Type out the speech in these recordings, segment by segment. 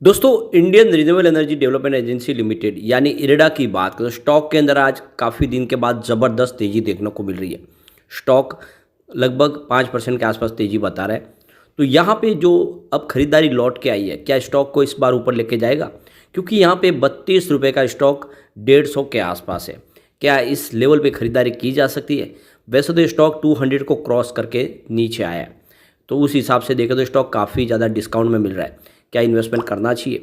दोस्तों, Indian renewable energy development agency limited यानी इरेडा की बात करें तो स्टॉक के अंदर आज काफ़ी दिन के बाद ज़बरदस्त तेज़ी देखने को मिल रही है। स्टॉक लगभग 5% के आसपास तेज़ी बता रहा है। तो यहाँ पे जो अब खरीदारी लौट के आई है, क्या स्टॉक को इस बार ऊपर लेके जाएगा? क्योंकि यहाँ पे 32 रुपये का स्टॉक 150 के आसपास है। क्या इस लेवल पे खरीदारी की जा सकती है? वैसे तो स्टॉक 200 को क्रॉस करके नीचे आया है, तो उस हिसाब से देखें तो स्टॉक काफ़ी ज़्यादा डिस्काउंट में मिल रहा है। क्या इन्वेस्टमेंट करना चाहिए?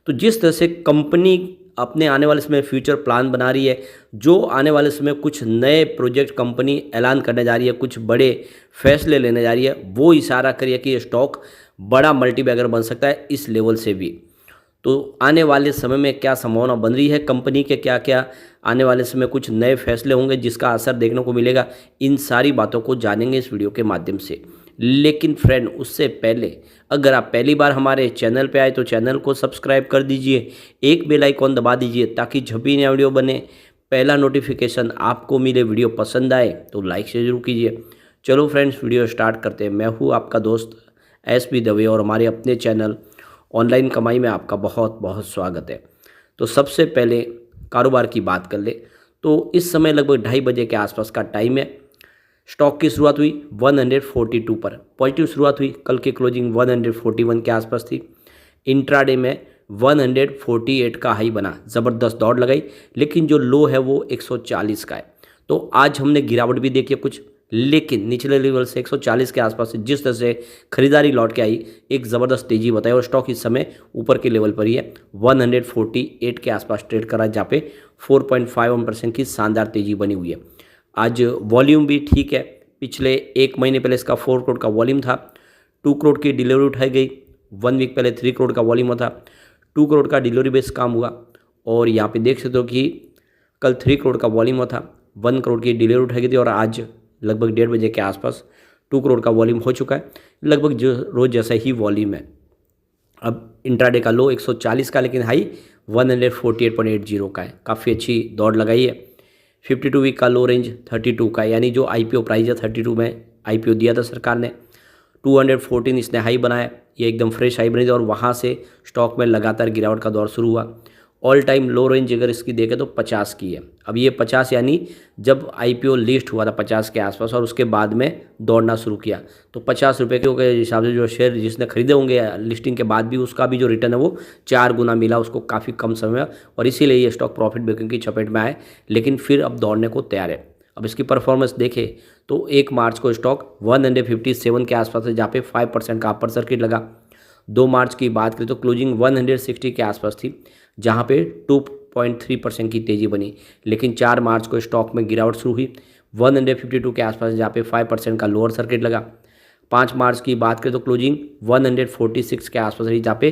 तो जिस तरह से कंपनी अपने आने वाले समय फ्यूचर प्लान बना रही है, जो आने वाले समय कुछ नए प्रोजेक्ट कंपनी ऐलान करने जा रही है, कुछ बड़े फैसले लेने जा रही है, वो इशारा करिए कि ये स्टॉक बड़ा मल्टीबैगर बन सकता है इस लेवल से भी। तो आने वाले समय में क्या संभावना बन रही है कंपनी के, क्या क्या आने वाले समय कुछ नए फैसले होंगे जिसका असर देखने को मिलेगा, इन सारी बातों को जानेंगे इस वीडियो के माध्यम से। लेकिन फ्रेंड, उससे पहले अगर आप पहली बार हमारे चैनल पे आए तो चैनल को सब्सक्राइब कर दीजिए, एक बेल आइकॉन दबा दीजिए ताकि जब भी नया वीडियो बने पहला नोटिफिकेशन आपको मिले। वीडियो पसंद आए तो लाइक से जरूर कीजिए। चलो फ्रेंड्स, वीडियो स्टार्ट करते हैं। मैं हूँ आपका दोस्त एस.बी. दवे और हमारे अपने चैनल ऑनलाइन कमाई में आपका बहुत बहुत स्वागत है। तो सबसे पहले कारोबार की बात कर ले तो इस समय लगभग 2:30 बजे के आसपास का टाइम है। स्टॉक की शुरुआत हुई 142 पर, पॉजिटिव शुरुआत हुई। कल की क्लोजिंग 141 के आसपास थी। इंट्राडे में 148 का हाई बना, ज़बरदस्त दौड़ लगाई, लेकिन जो लो है वो 140 का है। तो आज हमने गिरावट भी देखी है कुछ, लेकिन निचले लेवल से 140 के आसपास से जिस तरह से खरीदारी लौट के आई, एक ज़बरदस्त तेजी बताई और स्टॉक इस समय ऊपर के लेवल पर ही है। 148 के आसपास ट्रेड करा, जहाँ पे 4.51% की शानदार तेजी बनी हुई है। आज वॉल्यूम भी ठीक है। पिछले एक महीने पहले इसका 4 करोड़ का वॉल्यूम था, 2 करोड़ की डिलीवरी उठाई गई। 1 वीक पहले 3 करोड़ का वॉल्यूम था, 2 करोड़ का डिलीवरी बेस काम हुआ। और यहाँ पे देख सकते हो कि कल 3 करोड़ का वॉल्यूम था, 1 करोड़ की डिलीवरी उठाई गई थी और आज लगभग 1:30 बजे के आसपास 2 करोड़ का वॉल्यूम हो चुका है। लगभग जो रोज़ जैसा ही वॉल्यूम है। अब इंट्राडे का लो 140 का, लेकिन हाई 148.80 का है। काफ़ी अच्छी दौड़ लगाई है। 52 वीक का लो रेंज 32 का, यानी जो आईपीओ प्राइस है 32 में आईपीओ दिया था सरकार ने। 214 इसने हाई बनाया, ये एकदम फ्रेश हाई बनी थी और वहाँ से स्टॉक में लगातार गिरावट का दौर शुरू हुआ। ऑल टाइम लो रेंज अगर इसकी देखें तो 50 की है। अब ये 50 यानी जब आईपीओ लिस्ट हुआ था 50 के आसपास और उसके बाद में दौड़ना शुरू किया, तो 50 रुपये के हिसाब से जो शेयर जिसने खरीदे होंगे लिस्टिंग के बाद भी, उसका भी जो रिटर्न है वो 4 गुना मिला उसको काफ़ी कम समय में, और इसीलिए ये स्टॉक प्रॉफिट बुकिंग की चपेट में आए, लेकिन फिर अब दौड़ने को तैयार है। अब इसकी परफॉर्मेंस देखें तो 1 मार्च को स्टॉक 157 के आसपास है, जहाँ पे 5% का अपर सर्किट लगा। 2 मार्च की बात करें तो क्लोजिंग 160 के आसपास थी, जहाँ पे 2.3% की तेज़ी बनी, लेकिन 4 मार्च को स्टॉक में गिरावट शुरू हुई 152 के आसपास, जहाँ पे 5% का लोअर सर्किट लगा। 5 मार्च की बात करें तो क्लोजिंग 146 के आसपास रही, जहाँ पे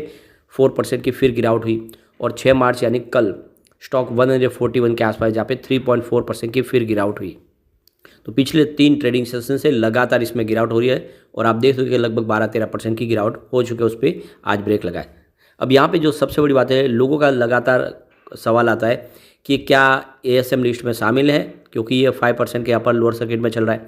4% की फिर गिरावट हुई। और 6 मार्च यानी कल स्टॉक 141 के आसपास, जहाँ पे 3.4% की फिर गिरावट हुई। तो पिछले 3 ट्रेडिंग सेशन से लगातार इसमें गिरावट हो रही है और आप देख सकते हैं लगभग 12-13% की गिरावट हो चुकी है, उस पर आज ब्रेक लगा है। अब यहाँ पे जो सबसे बड़ी बात है, लोगों का लगातार सवाल आता है कि क्या एएसएम लिस्ट में शामिल है, क्योंकि ये 5% के अपर लोअर सर्किट में चल रहा है।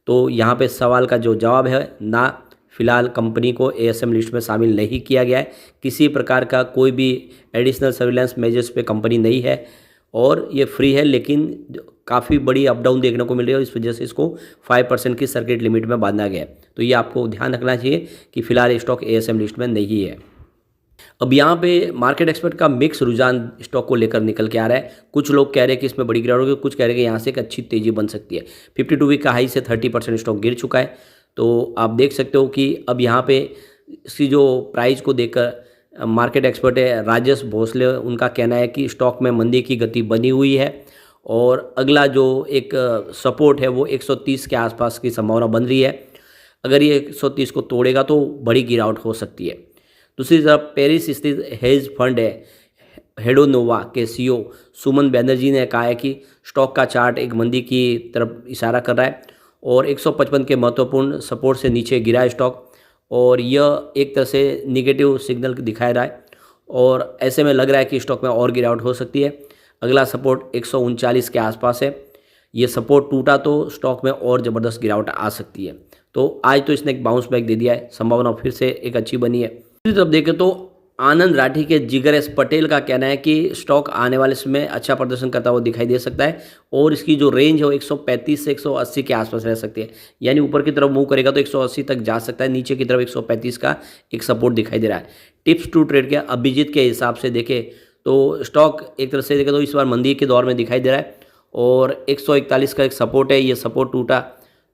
तो यहाँ पे सवाल का जो जवाब है, ना फिलहाल कंपनी को एएसएम लिस्ट में शामिल नहीं किया गया है। किसी प्रकार का कोई भी एडिशनल सर्विलेंस मेजर्स पे कंपनी नहीं है और ये फ्री है, लेकिन काफ़ी बड़ी अप डाउन देखने को मिल रही है, इस वजह से इसको 5% की सर्किट लिमिट में बांधा गया है। तो ये आपको ध्यान रखना चाहिए कि फिलहाल स्टॉक एएसएम लिस्ट में नहीं है। अब यहाँ पे मार्केट एक्सपर्ट का मिक्स रुझान स्टॉक को लेकर निकल के आ रहा है। कुछ लोग कह रहे हैं कि इसमें बड़ी गिरावट होगी, कुछ कह रहे हैं कि यहाँ से एक अच्छी तेजी बन सकती है। 52 वीक का हाई से 30% स्टॉक गिर चुका है। तो आप देख सकते हो कि अब यहाँ पे इसकी जो प्राइस को देखकर मार्केट एक्सपर्ट है राजेश भोसले, उनका कहना है कि स्टॉक में मंदी की गति बनी हुई है और अगला जो एक सपोर्ट है वो 130 के आसपास की संभावना बन रही है। अगर ये 130 को तोड़ेगा तो बड़ी गिरावट हो सकती है। दूसरी तरफ पेरिस स्थित हेज फंड है हेडोनोवा के सीईओ सुमन बैनर्जी ने कहा है कि स्टॉक का चार्ट एक मंदी की तरफ इशारा कर रहा है और 155 के महत्वपूर्ण सपोर्ट से नीचे गिरा है स्टॉक, और यह एक तरह से निगेटिव सिग्नल दिखा रहा है और ऐसे में लग रहा है कि स्टॉक में और गिरावट हो सकती है। अगला सपोर्ट 139 के आसपास है। ये सपोर्ट टूटा तो स्टॉक में और ज़बरदस्त गिरावट आ सकती है। तो आज तो इसने एक बाउंस बैक दे दिया है, संभावना फिर से एक अच्छी बनी है। दूसरी तरफ देखें तो आनंद राठी के जिगर एस पटेल का कहना है कि स्टॉक आने वाले समय में अच्छा प्रदर्शन करता हुआ दिखाई दे सकता है और इसकी जो रेंज है वो 135 से 180 के आसपास रह सकती है। यानी ऊपर की तरफ मूव करेगा तो 180 तक जा सकता है, नीचे की तरफ 135 का एक सपोर्ट दिखाई दे रहा है। टिप्स टू ट्रेड के अभिजीत के हिसाब से देखें तो स्टॉक एक तरह से देखें तो इस बार मंदी के दौर में दिखाई दे रहा है और 141 का एक सपोर्ट है, ये सपोर्ट टूटा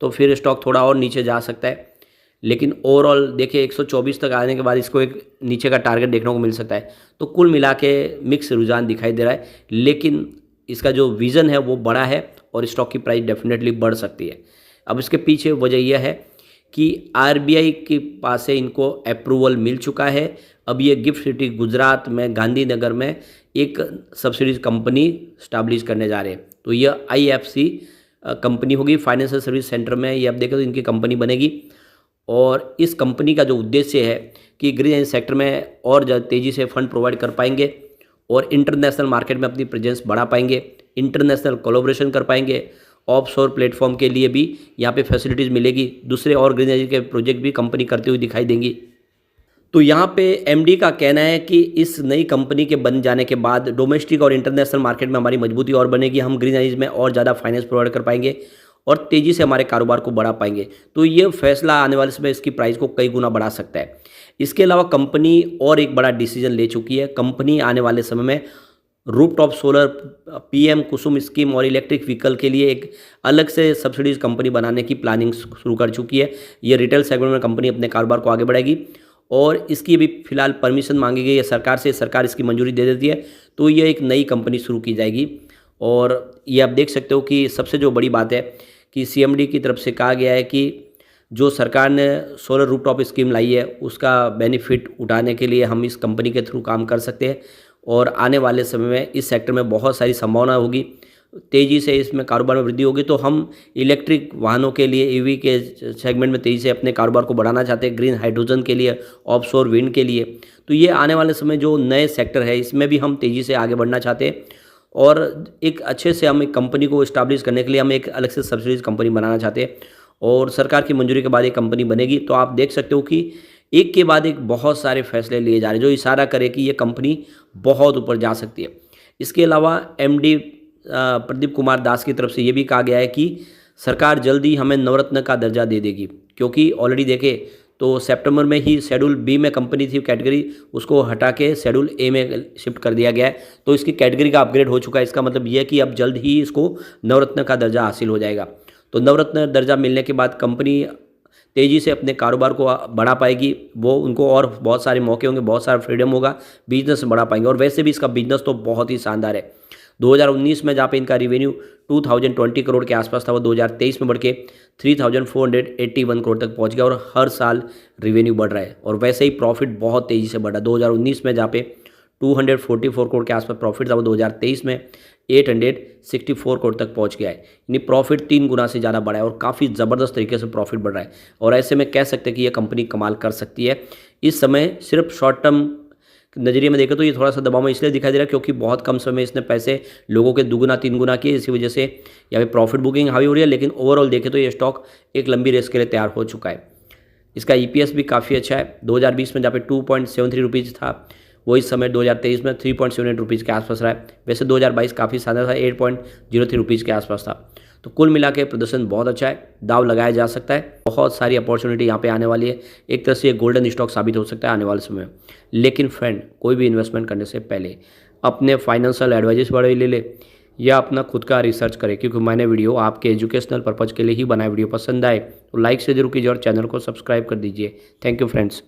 तो फिर स्टॉक थोड़ा और नीचे जा सकता है। लेकिन ओवरऑल देखिए 124 तक आने के बाद इसको एक नीचे का टारगेट देखने को मिल सकता है। तो कुल मिला के मिक्स रुझान दिखाई दे रहा है, लेकिन इसका जो विज़न है वो बड़ा है और स्टॉक की प्राइस डेफिनेटली बढ़ सकती है। अब इसके पीछे वजह यह है कि आरबीआई के पास से इनको अप्रूवल मिल चुका है। अब ये गिफ्ट सिटी गुजरात में गांधीनगर में एक सब्सिडीज कंपनी स्टैब्लिश करने जा रहे हैं। तो यह आईएफसी कंपनी होगी, फाइनेंशियल सर्विस सेंटर में ये आप देखें तो इनकी कंपनी बनेगी और इस कंपनी का जो उद्देश्य है कि ग्रीन एनर्जी सेक्टर में और ज़्यादा तेज़ी से फंड प्रोवाइड कर पाएंगे और इंटरनेशनल मार्केट में अपनी प्रेजेंस बढ़ा पाएंगे, इंटरनेशनल कोलैबोरेशन कर पाएंगे, ऑफशोर प्लेटफॉर्म के लिए भी यहाँ पे फैसिलिटीज़ मिलेगी, दूसरे और ग्रीन एनर्जी के प्रोजेक्ट भी कंपनी करती हुई दिखाई देंगी। तो यहाँ पे एमडी का कहना है कि इस नई कंपनी के बन जाने के बाद डोमेस्टिक और इंटरनेशनल मार्केट में हमारी मजबूती और बनेगी, हम ग्रीन एनर्जी में और ज़्यादा फाइनेंस प्रोवाइड कर पाएंगे और तेज़ी से हमारे कारोबार को बढ़ा पाएंगे। तो ये फैसला आने वाले समय इसकी प्राइस को कई गुना बढ़ा सकता है। इसके अलावा कंपनी और एक बड़ा डिसीजन ले चुकी है। कंपनी आने वाले समय में रूफटॉप सोलर, पीएम कुसुम स्कीम और इलेक्ट्रिक व्हीकल के लिए एक अलग से सब्सिडीज कंपनी बनाने की प्लानिंग शुरू कर चुकी है। ये रिटेल सेगमेंट में कंपनी अपने कारोबार को आगे बढ़ाएगी और इसकी भी फिलहाल परमिशन मांगी गई है सरकार से, सरकार इसकी मंजूरी दे देती है तो ये एक नई कंपनी शुरू की जाएगी। और ये आप देख सकते हो कि सबसे जो बड़ी बात है कि सीएमडी की तरफ से कहा गया है कि जो सरकार ने सोलर रूफटॉप स्कीम लाई है उसका बेनिफिट उठाने के लिए हम इस कंपनी के थ्रू काम कर सकते हैं और आने वाले समय में इस सेक्टर में बहुत सारी संभावना होगी, तेज़ी से इसमें कारोबार में वृद्धि होगी। तो हम इलेक्ट्रिक वाहनों के लिए, ईवी के सेगमेंट में तेज़ी से अपने कारोबार को बढ़ाना चाहते हैं, ग्रीन हाइड्रोजन के लिए, ऑफशोर विंड के लिए। तो ये आने वाले समय जो नए सेक्टर है इसमें भी हम तेज़ी से आगे बढ़ना चाहते हैं और एक अच्छे से हम एक कंपनी को इस्टेब्लिश करने के लिए हम एक अलग से सब्सिडीज कंपनी बनाना चाहते हैं और सरकार की मंजूरी के बाद एक कंपनी बनेगी। तो आप देख सकते हो कि एक के बाद एक बहुत सारे फैसले लिए जा रहे हैं जो इशारा करे कि ये कंपनी बहुत ऊपर जा सकती है। इसके अलावा एमडी प्रदीप कुमार दास की तरफ से ये भी कहा गया है कि सरकार जल्दी हमें नवरत्न का दर्जा दे देगी, क्योंकि ऑलरेडी देखे तो सितंबर में ही शेड्यूल बी में कंपनी थी कैटेगरी, उसको हटा के शेड्यूल ए में शिफ्ट कर दिया गया है। तो इसकी कैटेगरी का अपग्रेड हो चुका है। इसका मतलब ये है कि अब जल्द ही इसको नवरत्न का दर्जा हासिल हो जाएगा। तो नवरत्न दर्जा मिलने के बाद कंपनी तेज़ी से अपने कारोबार को बढ़ा पाएगी, वो उनको और बहुत सारे मौके होंगे, बहुत सारा फ्रीडम होगा, बिजनेस बढ़ा पाएंगे। और वैसे भी इसका बिजनेस तो बहुत ही शानदार है। 2019 में जहाँ पे इनका रेवेन्यू 2020 करोड़ के आसपास था वो 2023 में बढ़ के 3481 करोड़ तक पहुँच गया और हर साल रेवेन्यू बढ़ रहा है। और वैसे ही प्रॉफिट बहुत तेज़ी से बढ़ा। 2019 में जहाँ पे 244 करोड़ के आसपास प्रॉफिट था वो 2023 में 864 करोड़ तक पहुंच गया है। यानी प्रॉफिट 3 गुना से ज़्यादा बढ़ा है और काफ़ी ज़बरदस्त तरीके से प्रॉफिट बढ़ रहा है। और ऐसे में कह सकते हैं कि यह कंपनी कमाल कर सकती है। इस समय सिर्फ शॉर्ट टर्म नज़रिए में देखें तो ये थोड़ा सा दबाव में इसलिए दिखाई दे रहा है क्योंकि बहुत कम समय में इसने पैसे लोगों के 2 गुना 3 गुना किए, इसी वजह से यहाँ पे प्रॉफिट बुकिंग हावी हो रही है। लेकिन ओवरऑल देखें तो ये स्टॉक एक लंबी रेस के लिए तैयार हो चुका है। इसका EPS भी काफ़ी अच्छा है। 2020 में जहाँ पे 2.73 रुपीज़ था वो इस समय 2023 में 3.78 रुपीज़ के आसपास रहा है। वैसे 2022 काफ़ी शानदार था, 8.03 रुपीज़ के आसपास था। तो कुल मिला के प्रदर्शन बहुत अच्छा है, दाव लगाया जा सकता है। बहुत सारी अपॉर्चुनिटी यहाँ पे आने वाली है। एक तरह से ये गोल्डन स्टॉक साबित हो सकता है आने वाले समय में। लेकिन फ्रेंड, कोई भी इन्वेस्टमेंट करने से पहले अपने फाइनेंशियल एडवाइजर्स बड़े ले ले या अपना खुद का रिसर्च करें, क्योंकि मैंने वीडियो आपके एजुकेशनल पर्पज़ के लिए ही बनाया। वीडियो पसंद आए तो लाइक से जरूर कीजिए और चैनल को सब्सक्राइब कर दीजिए। Thank you friends.